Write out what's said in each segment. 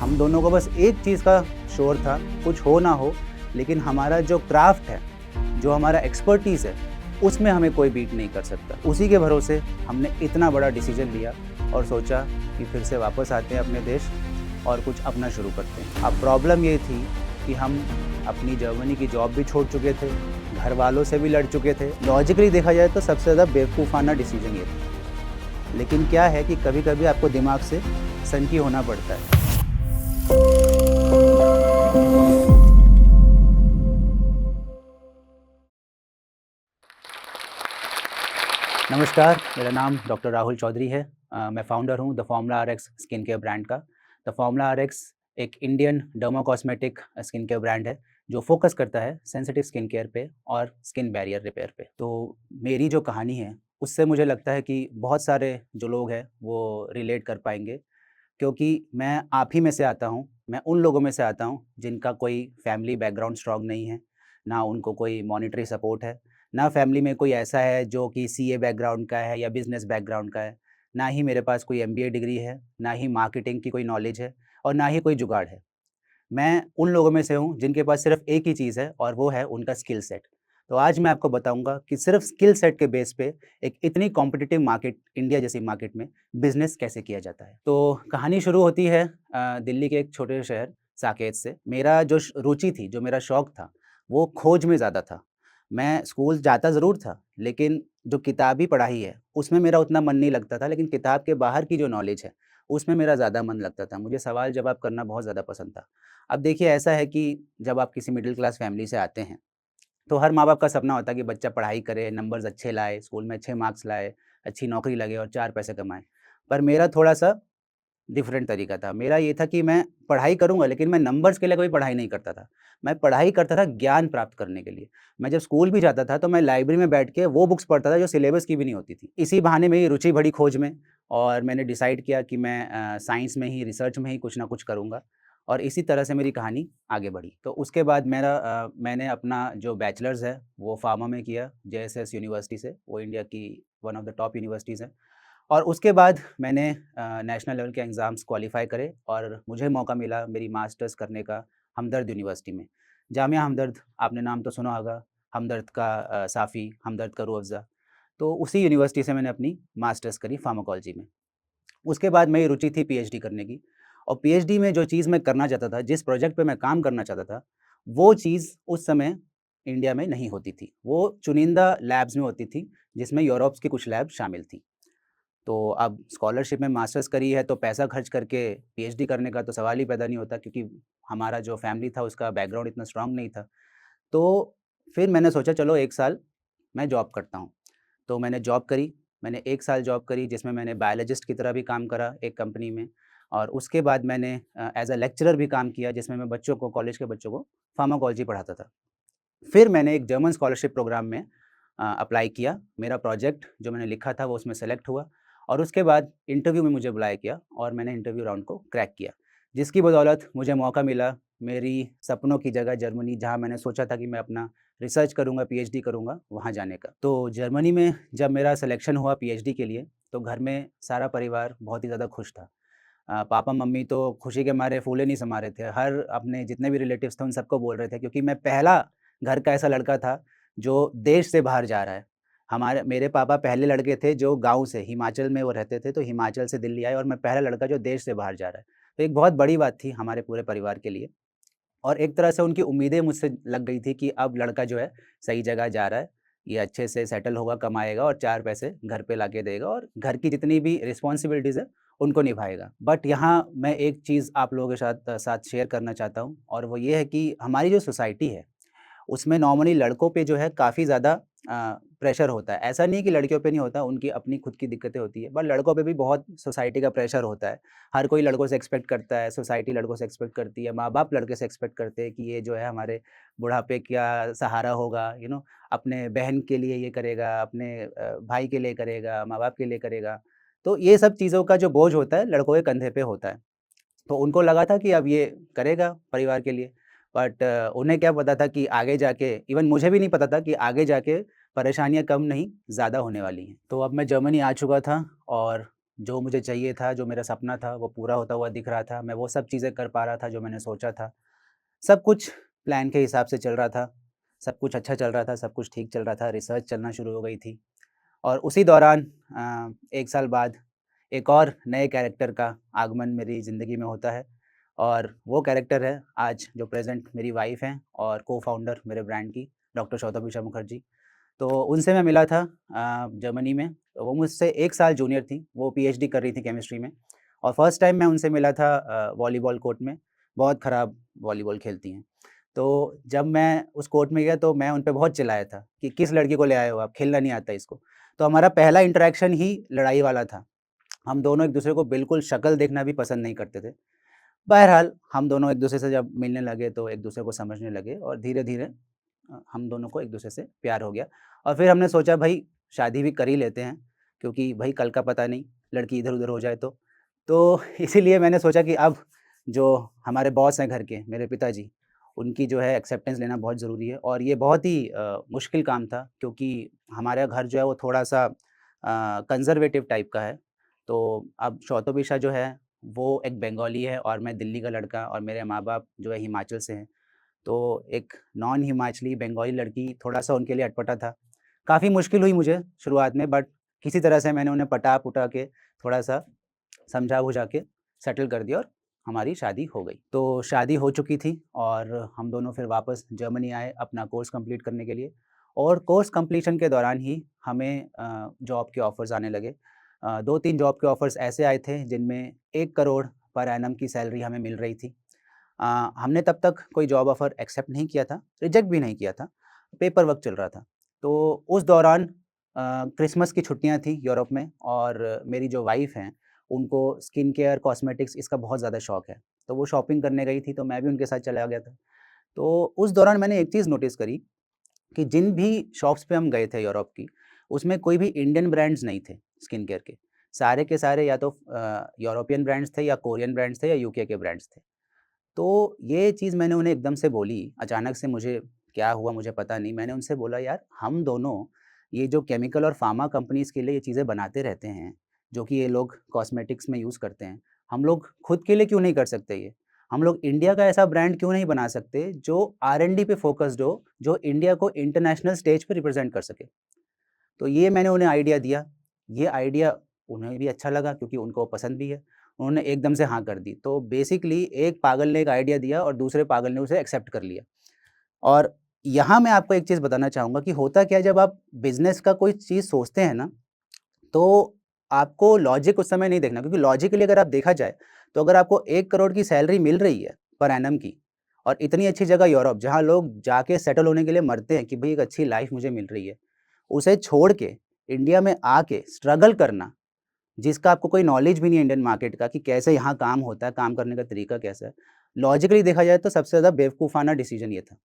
हम दोनों को बस एक चीज़ का शोर था, कुछ हो ना हो, लेकिन हमारा जो क्राफ्ट है, जो हमारा एक्सपर्टीज़ है, उसमें हमें कोई बीट नहीं कर सकता। उसी के भरोसे हमने इतना बड़ा डिसीजन लिया और सोचा कि फिर से वापस आते हैं अपने देश और कुछ अपना शुरू करते हैं। अब प्रॉब्लम ये थी कि हम अपनी जर्मनी की जॉब भी छोड़ चुके थे, घर वालों से भी लड़ चुके थे। लॉजिकली देखा जाए तो सबसे ज़्यादा बेवकूफ़ाना डिसीजन ये था। लेकिन क्या है कि कभी-कभी आपको दिमाग से सनकी होना पड़ता है। नमस्कार, मेरा नाम डॉक्टर राहुल चौधरी है। मैं फाउंडर हूँ the formula RX skin care brand का। द फॉर्मूला आरएक्स एक Indian derma cosmetic skin care brand है, जो फ़ोकस करता है सेंसिटिव स्किन केयर पे और स्किन बैरियर रिपेयर पे। तो मेरी जो कहानी है, उससे मुझे लगता है कि बहुत सारे जो लोग हैं, वो रिलेट कर पाएँगे, क्योंकि मैं आप ही में से आता हूँ। मैं उन लोगों में से आता हूँ, जिनका कोई फैमिली बैकग्राउंड स्ट्रॉन्ग नहीं है, ना उनको कोई मॉनेटरी सपोर्ट है, ना फैमिली में कोई ऐसा है जो कि सीए बैकग्राउंड का है या बिज़नेस बैकग्राउंड का है, ना ही मेरे पास कोई एमबीए डिग्री है, ना ही मार्केटिंग की कोई नॉलेज है और ना ही कोई जुगाड़ है। मैं उन लोगों में से हूँ जिनके पास सिर्फ़ एक ही चीज़ है और वो है उनका स्किल सेट। तो आज मैं आपको बताऊँगा कि सिर्फ़ स्किल सेट के बेस पे एक इतनी कॉम्पिटिटिव मार्केट, इंडिया जैसी मार्केट में बिज़नेस कैसे किया जाता है। तो कहानी शुरू होती है दिल्ली के एक छोटे से शहर साकेत से। मेरा जो रुचि थी, जो मेरा शौक था, वो खोज में ज़्यादा था। मैं स्कूल जाता ज़रूर था, लेकिन जो किताबी पढ़ाई है, उसमें मेरा उतना मन नहीं लगता था, लेकिन किताब के बाहर की जो नॉलेज है, उसमें मेरा ज़्यादा मन लगता था। मुझे सवाल-जवाब करना बहुत ज़्यादा पसंद था। अब देखिए, ऐसा है कि जब आप किसी मिडिल क्लास फैमिली से आते हैं, तो हर माँ-बाप का सपना होता है कि बच्चा पढ़ाई करे, नंबर्स अच्छे लाए, स्कूल में अच्छे मार्क्स लाए, अच्छी नौकरी लगे और 4 पैसे कमाए। पर मेरा थोड़ा-सा डिफरेंट तरीका था। मेरा ये था कि मैं पढ़ाई करूँगा, लेकिन मैं नंबर्स के लिए कभी पढ़ाई नहीं करता था। मैं पढ़ाई करता था ज्ञान प्राप्त करने के लिए। मैं जब स्कूल भी जाता था, तो मैं लाइब्रेरी में बैठ के वो बुक्स पढ़ता था जो सिलेबस की भी नहीं होती थी। इसी बहाने मेरी रुचि बढ़ी खोज में और मैंने डिसाइड किया कि मैं साइंस में ही, रिसर्च में ही कुछ ना कुछ करूँगा और इसी तरह से मेरी कहानी आगे बढ़ी। तो उसके बाद मैंने अपना जो बैचलर्स है, वो फार्मा में किया, जेएसएस यूनिवर्सिटी से। वो इंडिया की one of the top universities है। और उसके बाद मैंने नेशनल लेवल के एग्ज़ाम्स क्वालीफ़ाई करे और मुझे मौका मिला मेरी मास्टर्स करने का हमदर्द यूनिवर्सिटी में। जामिया हमदर्द, आपने नाम तो सुना होगा, हमदर्द का साफ़ी, हमदर्द का रूह अफ़ज़ा। तो उसी यूनिवर्सिटी से मैंने अपनी मास्टर्स करी फ़ार्माकोलॉजी में। उसके बाद मेरी रुचि थी पीएचडी करने की और पीएचडी में जो चीज़ मैं करना चाहता था, जिस प्रोजेक्ट पे मैं काम करना चाहता था, वो चीज़ उस समय इंडिया में नहीं होती थी। वो चुनिंदा लैब्स में होती थी, जिसमें यूरोप्स की कुछ लैब शामिल थी। तो अब स्कॉलरशिप में मास्टर्स करी है तो पैसा खर्च करके पीएचडी करने का तो सवाल ही पैदा नहीं होता, क्योंकि हमारा जो फैमिली था उसका बैकग्राउंड इतना स्ट्रॉन्ग नहीं था। तो फिर मैंने सोचा चलो 1 साल मैं जॉब करता हूँ। तो मैंने जॉब करी, मैंने 1 साल जॉब करी जिसमें मैंने बायोलॉजिस्ट की तरह भी काम करा एक कंपनी में और उसके बाद मैंने एज़ अ लेक्चरर भी काम किया, जिसमें मैं बच्चों को, कॉलेज के बच्चों को फार्माकोलॉजी पढ़ाता था। फिर मैंने एक जर्मन स्कॉलरशिप प्रोग्राम में अप्लाई किया। मेरा प्रोजेक्ट जो मैंने लिखा था वो उसमें सेलेक्ट हुआ और उसके बाद इंटरव्यू में मुझे बुलाया गया और मैंने इंटरव्यू राउंड को क्रैक किया। जिसकी बदौलत मुझे मौका मिला मेरी सपनों की जगह जर्मनी, जहाँ मैंने सोचा था कि मैं अपना रिसर्च करूँगा, पीएचडी करूँगा, वहाँ जाने का। तो जर्मनी में जब मेरा सिलेक्शन हुआ पीएचडी के लिए, तो घर में सारा परिवार बहुत ही ज़्यादा खुश था। पापा-मम्मी तो खुशी के मारे फूले नहीं समा रहे थे। हर अपने जितने भी रिलेटिव्स थे उन सबको बोल रहे थे, क्योंकि मैं पहला घर का ऐसा लड़का था जो देश से बाहर जा रहा है। मेरे पापा पहले लड़के थे जो गाँव से, हिमाचल में वो रहते थे, तो हिमाचल से दिल्ली आए और मैं पहला लड़का जो देश से बाहर जा रहा है। तो एक बहुत बड़ी बात थी हमारे पूरे परिवार के लिए और एक तरह से उनकी उम्मीदें मुझसे लग गई थी कि अब लड़का जो है सही जगह जा रहा है, ये अच्छे से सेटल होगा, कमाएगा और 4 पैसे घर पे लाके देगा और घर की जितनी भी रिस्पॉन्सिबिलिटीज़ है, उनको निभाएगा। बट यहाँ मैं एक चीज़ आप लोगों के साथ शेयर करना चाहता हूँ और वो ये है कि हमारी जो सोसाइटी है, उसमें नॉर्मली लड़कों पे जो है काफ़ी ज़्यादा प्रेशर होता है। ऐसा नहीं है कि लड़कियों पे नहीं होता, उनकी अपनी खुद की दिक्कतें होती हैं, बट लड़कों पे भी बहुत सोसाइटी का प्रेशर होता है। हर कोई लड़कों से एक्सपेक्ट करता है, सोसाइटी लड़कों से एक्सपेक्ट करती है, माँ-बाप लड़के से एक्सपेक्ट करते हैं कि ये जो है हमारे बुढ़ापे का सहारा होगा, अपने बहन के लिए ये करेगा, अपने भाई के लिए करेगा, माँ-बाप के लिए करेगा। तो ये सब चीज़ों का जो बोझ होता है, लड़कों के कंधे पे होता है। तो उनको लगा था कि अब ये करेगा परिवार के लिए, बट उन्हें क्या पता था कि आगे जाके, इवन मुझे भी नहीं पता था कि आगे जाके परेशानियाँ कम नहीं ज़्यादा होने वाली हैं। तो अब मैं जर्मनी आ चुका था और जो मुझे चाहिए था, जो मेरा सपना था, वो पूरा होता हुआ दिख रहा था। मैं वो सब चीज़ें कर पा रहा था जो मैंने सोचा था। सब कुछ प्लान के हिसाब से चल रहा था, सब कुछ अच्छा चल रहा था, सब कुछ ठीक चल रहा था, रिसर्च चलना शुरू हो गई थी। और उसी दौरान 1 साल बाद एक और नए कैरेक्टर का आगमन मेरी ज़िंदगी में होता है और वो कैरेक्टर है आज जो प्रेज़ेंट मेरी वाइफ़ हैं और को-फाउंडर मेरे ब्रांड की, डॉक्टर शौतोभिषा मुखर्जी। तो उनसे मैं मिला था जर्मनी में, तो वो मुझसे 1 साल जूनियर थी, वो पीएचडी कर रही थी केमिस्ट्री में और फर्स्ट टाइम मैं उनसे मिला था वॉलीबॉल कोर्ट में, बहुत ख़राब वॉलीबॉल खेलती हैं। तो जब मैं उस कोर्ट में गया तो मैं उन पे बहुत चिल्लाया था कि किस लड़की को ले आए हो आप, खेलना नहीं आता इसको। तो हमारा पहला इंटरैक्शन ही लड़ाई वाला था। हम दोनों एक-दूसरे को बिल्कुल शक्ल देखना भी पसंद नहीं करते थे। बहरहाल हम दोनों एक-दूसरे से जब मिलने लगे तो एक-दूसरे को समझने लगे और धीरे-धीरे हम दोनों को एक-दूसरे से प्यार हो गया और फिर हमने सोचा भई शादी भी कर ही लेते हैं, क्योंकि भई कल का पता नहीं, लड़की इधर-उधर हो जाए तो। तो इसीलिए मैंने सोचा कि अब जो हमारे बॉस हैं घर के, मेरे पिताजी, उनकी जो है एक्सेप्टेंस लेना बहुत ज़रूरी है और ये बहुत ही मुश्किल काम था क्योंकि हमारा घर जो है वो थोड़ा-सा कंज़र्वेटिव टाइप का है। तो अब शौतोभिषा जो है वो एक बंगाली है और मैं दिल्ली का लड़का और मेरे माँ-बाप जो है हिमाचल से हैं। तो एक नॉन हिमाचली बंगाली लड़की थोड़ा-सा उनके लिए अटपटा था। काफ़ी मुश्किल हुई मुझे शुरुआत में बट किसी तरह से मैंने उन्हें पटा-पुटा के थोड़ा-सा समझा-बुझा के सेटल कर दिया और हमारी शादी हो गई। तो शादी हो चुकी थी और हम दोनों फिर वापस जर्मनी आए अपना कोर्स कंप्लीट करने के लिए और कोर्स कंप्लीशन के दौरान ही हमें जॉब के ऑफ़र्स आने लगे। 2-3 जॉब के ऑफ़र्स ऐसे आए थे जिनमें 1 करोड़ पर एनम की सैलरी हमें मिल रही थी। हमने तब तक कोई जॉब ऑफ़र एक्सेप्ट नहीं किया था, रिजेक्ट भी नहीं किया था, पेपर वर्क चल रहा था। तो उस दौरान क्रिसमस की छुट्टियाँ थी यूरोप में और मेरी जो वाइफ़ हैं, उनको स्किन केयर, कॉस्मेटिक्स इसका बहुत ज़्यादा शौक है। तो वो शॉपिंग करने गई थी, तो मैं भी उनके साथ चला गया था। तो उस दौरान मैंने एक चीज़ नोटिस करी कि जिन भी शॉप्स पे हम गए थे यूरोप की, उसमें कोई भी इंडियन ब्रांड्स नहीं थे स्किन केयर के। सारे के सारे या तो यूरोपियन ब्रांड्स थे या कोरियन ब्रांड्स थे या यूके के ब्रांड्स थे। तो ये चीज़ मैंने उन्हें एकदम से बोली, अचानक से मुझे क्या हुआ मुझे पता नहीं। मैंने उनसे बोला यार हम दोनों ये जो केमिकल और फ़ार्मा कंपनीज़ के लिए ये चीज़ें बनाते रहते हैं, जो कि ये लोग कॉस्मेटिक्स में यूज़ करते हैं, हम लोग खुद के लिए क्यों नहीं कर सकते ये? हम लोग इंडिया का ऐसा ब्रांड क्यों नहीं बना सकते जो R&D पे फ़ोकस्ड हो, जो इंडिया को इंटरनेशनल स्टेज पे रिप्रेज़ेंट कर सके? तो ये मैंने उन्हें आइडिया दिया। ये आइडिया उन्हें भी अच्छा लगा क्योंकि उनको पसंद भी है। उन्होंने एकदम से हाँ कर दी। तो बेसिकली एक पागल ने एक आइडिया दिया और दूसरे पागल ने उसे एक्सेप्ट कर लिया। और यहाँ मैं आपको एक चीज़ बताना चाहूँगा कि होता क्या है जब आप बिज़नेस का कोई चीज़ सोचते हैं ना, तो आपको लॉजिक उस समय नहीं देखना क्योंकि लॉजिकली अगर आप देखा जाए, तो अगर आपको 1 करोड़ की सैलरी मिल रही है पर एनम की और इतनी अच्छी जगह यूरोप जहाँ लोग जाके सेटल होने के लिए मरते हैं कि भई एक अच्छी लाइफ़ मुझे मिल रही है। उसे छोड़ के इंडिया में आके स्ट्रगल करना, जिसका आपको कोई नॉलेज भी नहीं है इंडियन मार्केट का कि कैसे यहाँ काम होता है, काम करने का तरीका कैसा है। लॉजिकली देखा जाए तो सबसे ज़्यादा बेवकूफ़ाना डिसीज़न ये था।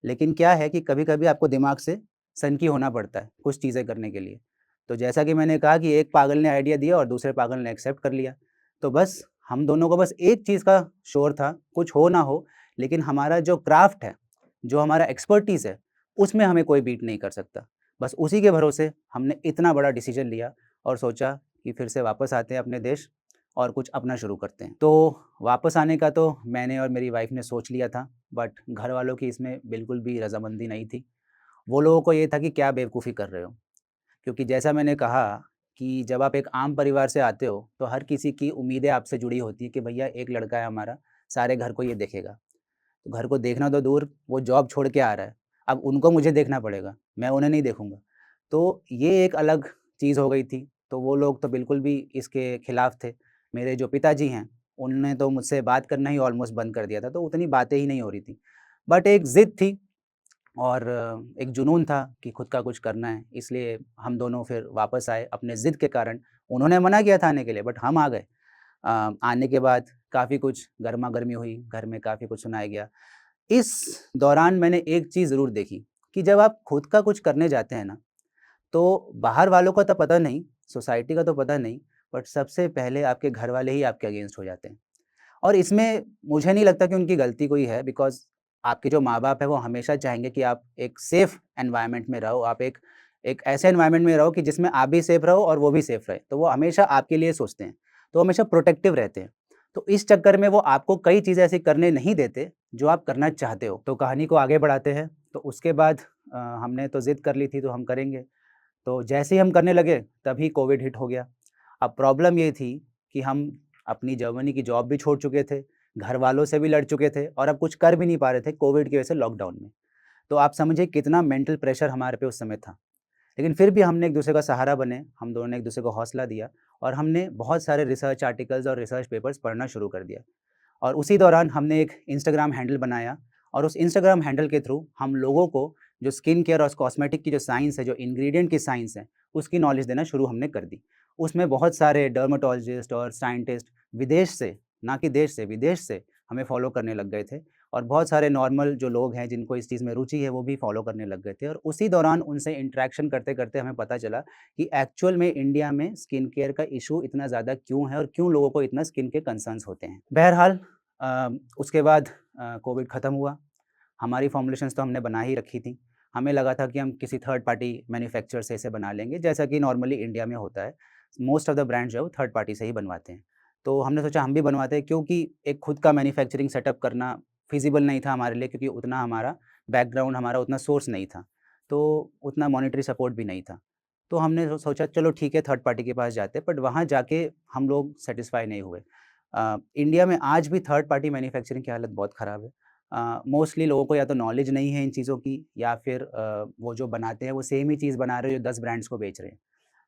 लेकिन क्या है कि कभी-कभी आपको दिमाग से सनकी होना पड़ता है, कुछ चीज़ें करने के लिए। तो जैसा कि मैंने कहा कि एक पागल ने आइडिया दिया और दूसरे पागल ने एक्सेप्ट कर लिया। तो बस हम दोनों को बस एक चीज़ का शोर था, कुछ हो ना हो, लेकिन हमारा जो क्राफ़्ट है, जो हमारा एक्सपर्टीज़ है, उसमें हमें कोई बीट नहीं कर सकता। बस उसी के भरोसे हमने इतना बड़ा डिसीज़न लिया और सोचा कि फिर से वापस आते हैं अपने देश और कुछ अपना शुरू करते हैं। तो वापस आने का तो मैंने और मेरी वाइफ़ ने सोच लिया था, बट घरवालों की इसमें बिल्कुल भी रज़ामंदी नहीं थी। वो लोगों को ये था कि क्या बेवकूफ़ी कर रहे हो? क्योंकि जैसा मैंने कहा कि जब आप एक आम परिवार से आते हो, तो हर किसी की उम्मीदें आपसे जुड़ी होती हैं कि भैया एक लड़का है हमारा, सारे घर को ये देखेगा। तो घर को देखना तो दूर, वो जॉब छोड़ के आ रहा है। अब उनको मुझे देखना पड़ेगा, मैं उन्हें नहीं देखूँगा। तो ये एक अलग चीज़ हो गई थी, तो वो लोग तो बिल्कुल भी इसके खिलाफ थे। मेरे जो पिताजी हैं, उन्होंने तो मुझसे बात करना ही ऑलमोस्ट बंद कर दिया था, तो उतनी बातें ही नहीं हो रही थी। बट एक ज़िद थी और एक जुनून था कि खुद का कुछ करना है, इसलिए हम दोनों फिर वापस आए अपने ज़िद के कारण। उन्होंने मना किया था आने के लिए बट हम आ गए। आने के बाद काफ़ी कुछ गरमा-गरमी हुई, घर में काफ़ी कुछ सुनाया गया। इस दौरान मैंने एक चीज़ ज़रूर देखी कि जब आप खुद का कुछ करने जाते हैं ना, तो बाहर वालों का तो पता नहीं, सोसाइटी का तो पता नहीं, बट सबसे पहले आपके घर वाले ही आपके अगेंस्ट हो जाते हैं। और इसमें मुझे नहीं लगता कि उनकी गलती कोई है बिकॉज़ आपके जो माँ-बाप हैं वो हमेशा चाहेंगे कि आप एक सेफ़ एनवायरनमेंट में रहो, आप एक एक ऐसे एनवायरनमेंट में रहो कि जिसमें आप भी सेफ रहो और वो भी सेफ रहे। तो वो हमेशा आपके लिए सोचते हैं, तो हमेशा प्रोटेक्टिव रहते हैं। तो इस चक्कर में वो आपको कई चीज़ें ऐसी करने नहीं देते, जो आप करना चाहते हो। तो कहानी को आगे बढ़ाते हैं, तो उसके बाद हमने तो ज़िद कर ली थी तो हम करेंगे। तो जैसे ही हम करने लगे, तभी कोविड हिट हो गया। अब प्रॉब्लम ये थी कि हम अपनी जर्मनी की जॉब भी छोड़ चुके थे, घर वालों से भी लड़ चुके थे और अब कुछ कर भी नहीं पा रहे थे कोविड की वजह से लॉकडाउन में। तो आप समझिए कितना मेंटल प्रेशर हमारे पे उस समय था। लेकिन फिर भी हमने एक-दूसरे का सहारा बने, हम दोनों ने एक-दूसरे को हौसला दिया और हमने बहुत सारे रिसर्च आर्टिकल्स और रिसर्च पेपर्स पढ़ना शुरू कर दिया। और उसी दौरान हमने एक इंस्टाग्राम हैंडल बनाया और उस इंस्टाग्राम हैंडल के थ्रू हम लोगों को जो स्किन केयर और कॉस्मेटिक की जो साइंस है, जो इंग्रीडिएंट की साइंस है, उसकी नॉलेज देना शुरू हमने कर दी। उसमें बहुत सारे डर्मेटोलॉजिस्ट और साइंटिस्ट विदेश से, ना कि देश से, विदेश से हमें फॉलो करने लग गए थे और बहुत सारे नॉर्मल जो लोग हैं जिनको इस चीज़ में रुचि है, वो भी फॉलो करने लग गए थे और उसी दौरान उनसे इंटरैक्शन करते-करते हमें पता चला कि एक्चुअल में इंडिया में स्किन केयर का इश्यू इतना ज़्यादा क्यों है और क्यों लोगों को इतना स्किन के कंसर्न्स होते हैं। बहरहाल उसके बाद कोविड ख़त्म हुआ। हमारी फ़ॉर्मुलेशंस तो हमने बना ही रखी थी। हमें लगा था कि हम किसी थर्ड पार्टी मैन्युफैक्चरर से इसे बना लेंगे, जैसा कि नॉर्मली इंडिया में होता है। मोस्ट ऑफ द ब्रांड्स जो है वो थर्ड पार्टी से ही बनवाते हैं। तो हमने सोचा हम भी बनवाते हैं क्योंकि एक खुद का मैन्युफैक्चरिंग सेटअप करना फ़ीज़िबल नहीं था हमारे लिए क्योंकि उतना हमारा बैकग्राउंड, हमारा उतना सोर्स नहीं था। तो उतना मॉनेटरी सपोर्ट भी नहीं था। तो हमने सोचा चलो ठीक है थर्ड पार्टी के पास जाते हैं, बट वहाँ जाके हम लोग सैटिस्फाई नहीं हुए। इंडिया में आज भी थर्ड पार्टी मैन्युफैक्चरिंग की हालत बहुत ख़राब है। मोस्टली लोगों को या तो नॉलेज नहीं है इन चीज़ों की या फिर वो जो बनाते हैं वो सेम ही चीज़ बना रहे हैं जो 10 ब्रांड्स को बेच रहे हैं।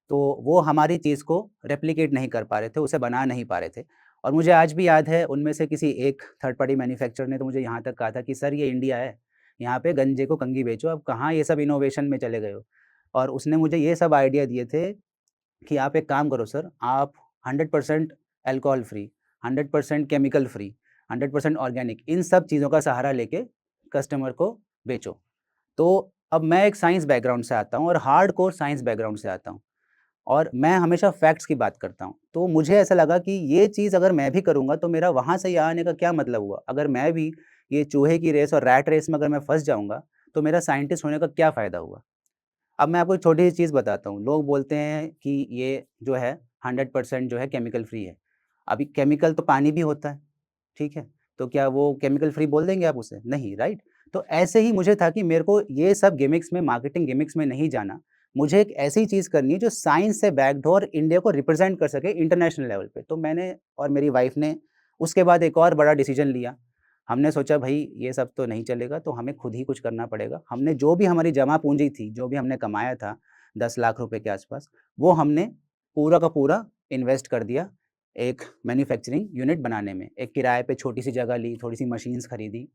तो वो हमारी चीज़ को रेप्लिकेट नहीं कर पा रहे थे, उसे बना नहीं पा रहे थे। और मुझे आज भी याद है उनमें से किसी एक थर्ड पार्टी मैन्युफैक्चरर ने तो मुझे यहाँ तक कहा था कि सर ये इंडिया है, यहाँ पे गंजे को कंघी बेचो, अब कहाँ ये सब इनोवेशन में चले गए हो? और उसने मुझे ये सब आइडिया दिए थे कि आप एक काम करो सर, आप 100% alcohol free, 100% chemical free, 100% organic in सब चीज़ों का सहारा लेके कस्टमर को बेचो। तो अब मैं एक साइंस बैकग्राउंड से आता हूँ और हार्डकोर साइंस बैकग्राउंड से आता हूँ और मैं हमेशा फैक्ट्स की बात करता हूँ। तो मुझे ऐसा लगा कि ये चीज़ अगर मैं भी करूँगा तो मेरा वहाँ से यहाँ आने का क्या मतलब हुआ? अगर मैं भी ये चूहे की रेस और रैट रेस में अगर मैं फँस जाऊँगा, तो मेरा साइंटिस्ट होने का क्या फ़ायदा हुआ? अब मैं आपको एक छोटी-सी चीज़ बताता हूँ। लोग बोलते हैं कि ये जो है 100% जो है केमिकल फ्री है। अभी केमिकल तो पानी भी होता है, ठीक है? तो क्या वो केमिकल फ्री बोल देंगे आप उसे? नहीं, राइट? तो ऐसे ही मुझे था कि मेरे को ये सब गिमिक्स में, मार्केटिंग गिमिक्स में नहीं जाना। मुझे एक ऐसी चीज़ करनी है जो साइंस से बैक्ड हो और इंडिया को रिप्रेज़ेंट कर सके इंटरनेशनल लेवल पे। तो मैंने और मेरी वाइफ़ ने उसके बाद एक और बड़ा डिसीज़न लिया। हमने सोचा भई ये सब तो नहीं चलेगा, तो हमें खुद ही कुछ करना पड़ेगा। हमने जो भी हमारी जमा पूँजी थी, जो भी हमने कमाया था 10 लाख रुपए के आस-पास, वो हमने पूरा का पूरा इन्वेस्ट कर दिया एक मैन्युफैक्चरिंग यूनिट बनाने में। एक किराए पे छोटी-सी जगह ली, थोड़ी-सी मशीन्स खरीदी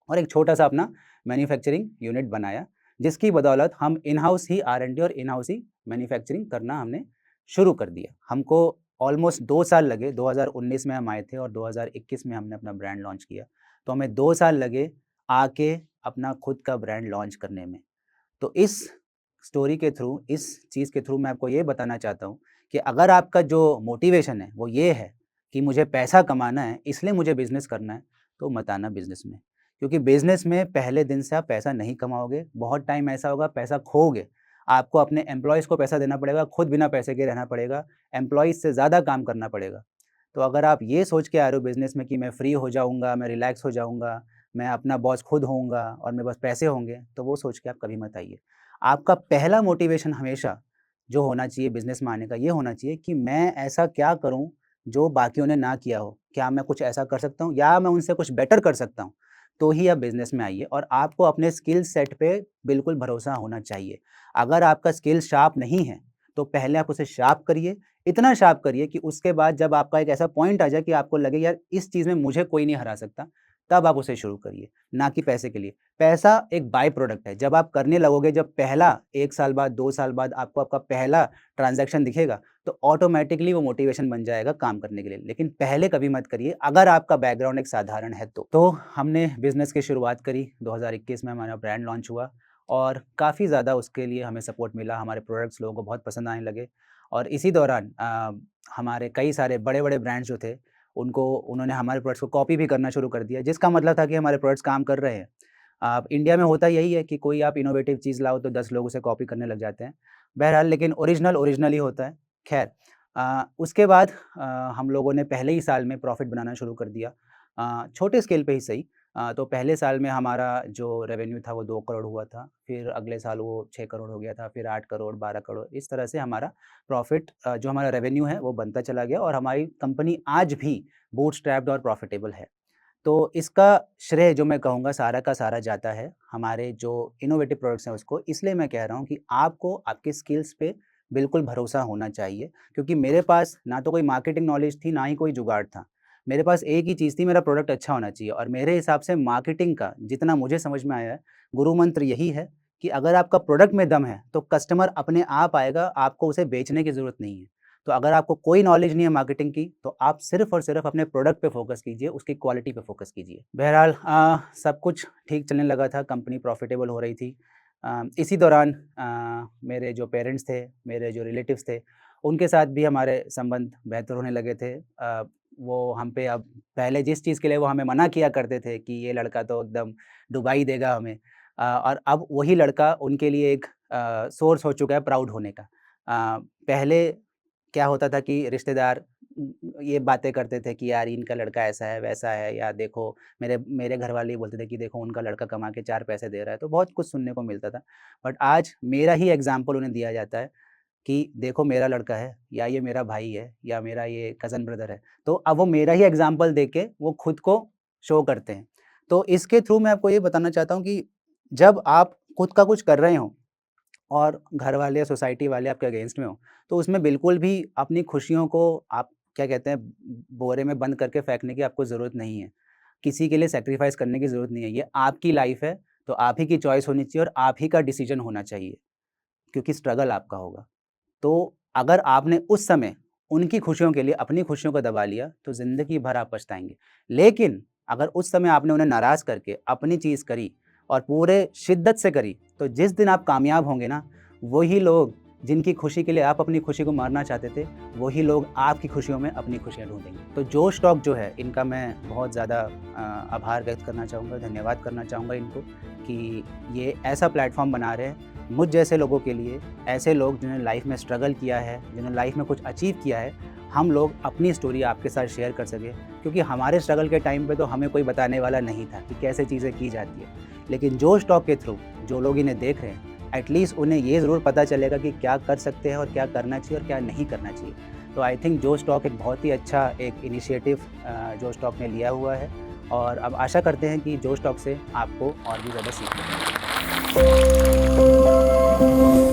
और एक छोटा-सा अपना मैन्युफैक्चरिंग यूनिट बनाया, जिसकी बदौलत हम इन हाउस ही आर-एन-डी और इन हाउस ही मैन्युफैक्चरिंग करना हमने शुरू कर दिया। हमको ऑलमोस्ट 2 साल लगे, 2019 में हम आए थे और 2021 में हमने अपना ब्रांड लॉन्च किया। तो हमें 2 साल लगे आके अपना खुद का ब्रांड लॉन्च करने में। तो इस स्टोरी के थ्रू, इस चीज़ के थ्रू मैं आपको ये बताना चाहता हूँ कि अगर आपका जो मोटिवेशन है, वो ये है कि मुझे पैसा कमाना है, इसलिए मुझे बिज़नेस करना है, तो मत आना बिज़नेस में। क्योंकि बिज़नेस में पहले दिन से आप पैसा नहीं कमाओगे, बहुत टाइम ऐसा होगा पैसा खोओगे। आपको अपने एम्प्लॉइज़ को पैसा देना पड़ेगा, खुद बिना पैसे के रहना पड़ेगा, एम्प्लॉइज़ से ज़्यादा काम करना पड़ेगा। तो अगर आप ये सोच के आ रहे हो बिज़नेस में कि मैं फ्री हो जाऊँगा, मैं रिलैक्स हो जाऊँगा, मैं अपना बॉस खुद होऊँगा और मेरे पास पैसे होंगे, तो वो सोच के आप कभी मत आइए। आपका पहला मोटिवेशन हमेशा जो होना चाहिए बिज़नेस में आने का, ये होना चाहिए कि मैं ऐसा क्या करूँ, जो बाकियों ने ना किया हो? क्या मैं कुछ ऐसा कर सकता हूँ या मैं उनसे कुछ बेटर कर सकता हूँ? तो ही आप बिज़नेस में आइए और आपको अपने स्किल सेट पे बिल्कुल भरोसा होना चाहिए। अगर आपका स्किल शार्प नहीं है, तो पहले आप उसे शार्प करिए, इतना शार्प करिए कि उसके बाद जब आपका एक ऐसा पॉइंट आ जाए कि आपको लगे यार इस चीज़ में मुझे कोई नहीं हरा सकता, तब आप उसे शुरू करिए, ना कि पैसे के लिए। पैसा एक बाय प्रोडक्ट है, जब आप करने लगोगे, जब पहला 1 साल बाद, 2 साल बाद आपको आपका पहला ट्रांज़ैक्शन दिखेगा, तो ऑटोमैटिकली वो मोटिवेशन बन जाएगा काम करने के लिए। लेकिन पहले कभी मत करिए, अगर आपका बैकग्राउंड एक साधारण है तो। तो हमने बिज़नेस की शुरुआत करी, 2021 में हमारा ब्रांड लॉन्च हुआ और काफ़ी ज़्यादा उसके लिए हमें सपोर्ट मिला, हमारे प्रोडक्ट्स लोगों को बहुत पसंद आने लगे और इसी दौरान हमारे कई सारे बड़े-बड़े ब्रांड्स जो थे, उन्होंने हमारे प्रोडक्ट्स को कॉपी भी करना शुरू कर दिया, जिसका मतलब था कि हमारे प्रोडक्ट्स काम कर रहे हैं। आप इंडिया में होता यही है कि कोई आप इनोवेटिव चीज़ लाओ तो 10 लोग उसे कॉपी करने लग जाते हैं। बहरहाल लेकिन ओरिजिनल ही होता है। ख़ैर उसके बाद हम लोगों ने पहले ही साल में प्रॉफ़िट बनाना शुरू कर दिया। छोटे स्केल पे ही सही। तो पहले साल में हमारा जो रेवेन्यू था वो 2 करोड़ हुआ था, फिर अगले साल वो 6 करोड़ हो गया था, फिर 8 करोड़, 12 करोड़, इस तरह से हमारा प्रॉफ़िट जो हमारा रेवेन्यू है वो बनता चला गया और हमारी कंपनी आज भी बूटस्ट्रैप्ड और प्रॉफ़िटेबल है। तो इसका श्रेय जो मैं कहूँगा सारा का सारा जाता है हमारे जो इनोवेटिव प्रोडक्ट्स हैं उसको। इसलिए मैं कह रहा हूँ कि आपको आपके स्किल्स पे बिल्कुल भरोसा होना चाहिए, क्योंकि मेरे पास ना तो कोई मार्केटिंग नॉलेज थी, ना ही कोई जुगाड़ था। मेरे पास एक ही चीज़ थी, मेरा प्रोडक्ट अच्छा होना चाहिए और मेरे हिसाब से मार्केटिंग का जितना मुझे समझ में आया है, गुरु मंत्र यही है कि अगर आपका प्रोडक्ट में दम है, तो कस्टमर अपने आप आएगा, आपको उसे बेचने की ज़रूरत नहीं है। तो अगर आपको कोई नॉलेज नहीं है मार्केटिंग की, तो आप सिर्फ़ और सिर्फ़ अपने प्रोडक्ट पे फ़ोकस कीजिए, उसकी क्वालिटी पे फ़ोकस कीजिए। बहरहाल सब कुछ ठीक चलने लगा था, कंपनी प्रॉफ़िटेबल हो रही थी। इसी दौरान मेरे जो पेरेंट्स थे, मेरे जो रिलेटिव्स थे, उनके साथ भी हमारे संबंध बेहतर होने लगे थे। वो हम पे अब पहले जिस चीज़ के लिए वो हमें मना किया करते थे कि ये लड़का तो एकदम डुबा ही देगा हमें, और अब वही लड़का उनके लिए एक सोर्स हो चुका है प्राउड होने का। पहले क्या होता था कि रिश्तेदार ये बातें करते थे कि यार इनका लड़का ऐसा है, वैसा है, या देखो मेरे मेरे घरवाले ये बोलते थे कि देखो उनका लड़का कमा के 4 पैसे दे रहा है, तो बहुत कुछ सुनने को मिलता था। बट आज मेरा ही एग्ज़ाम्पल उन्हें दिया जाता है कि देखो मेरा लड़का है, या ये मेरा भाई है, या मेरा ये कज़न ब्रदर है। तो अब वो मेरा ही एग्ज़ाम्पल देख के वो खुद को शो करते हैं। तो इसके थ्रू मैं आपको ये बताना चाहता हूँ कि जब आप खुद का कुछ कर रहे हों और घर वाले या सोसाइटी वाले आपके अगेंस्ट में हो, तो उसमें बिल्कुल भी अपनी खुशियों को आप क्या कहते हैं बोरे में बंद करके फेंकने की आपको ज़रूरत नहीं है। किसी के लिए सैक्रिफ़ाइस करने की ज़रूरत नहीं है। ये आपकी लाइफ़ है, तो आप ही की चॉइस होनी चाहिए और आप ही का डिसीज़न होना चाहिए, क्योंकि स्ट्रगल आपका होगा। तो अगर आपने उस समय उनकी खुशियों के लिए अपनी खुशियों को दबा लिया, तो ज़िंदगी भर आप पछताएँगे। लेकिन अगर उस समय आपने उन्हें नाराज़ करके अपनी चीज़ करी और पूरे शिद्दत से करी, तो जिस दिन आप कामयाब होंगे ना, वही लोग जिनकी खुशी के लिए आप अपनी खुशी को मारना चाहते थे, वही लोग आपकी खुशियों में अपनी खुशियाँ ढूँढेंगे। तो जोश टॉक जो है, इनका मैं बहुत ज़्यादा आभार व्यक्त करना चाहूँगा, धन्यवाद करना चाहूँगा इनको कि ये ऐसा प्लेटफ़ॉर्म बना रहे हैं मुझ जैसे लोगों के लिए। ऐसे लोग जिन्होंने लाइफ में स्ट्रगल किया है, जिन्होंने लाइफ में कुछ अचीव किया है, हम लोग अपनी स्टोरी आपके साथ शेयर कर सकें, क्योंकि हमारे स्ट्रगल के टाइम पे तो हमें कोई बताने वाला नहीं था कि कैसे चीज़ें की जाती है। लेकिन जोश टॉक के थ्रू जो लोग इन्हें देख रहे हैं, एटलीस्ट उन्हें ये ज़रूर पता चलेगा कि क्या कर सकते हैं और क्या करना चाहिए और क्या नहीं करना चाहिए। तो आई थिंक जोश टॉक एक बहुत ही अच्छा एक इनिशिएटिव जोश टॉक ने लिया हुआ है और अब आशा करते हैं कि जोश टॉक से आपको और भी ज़्यादा सीखने को मिलेगा।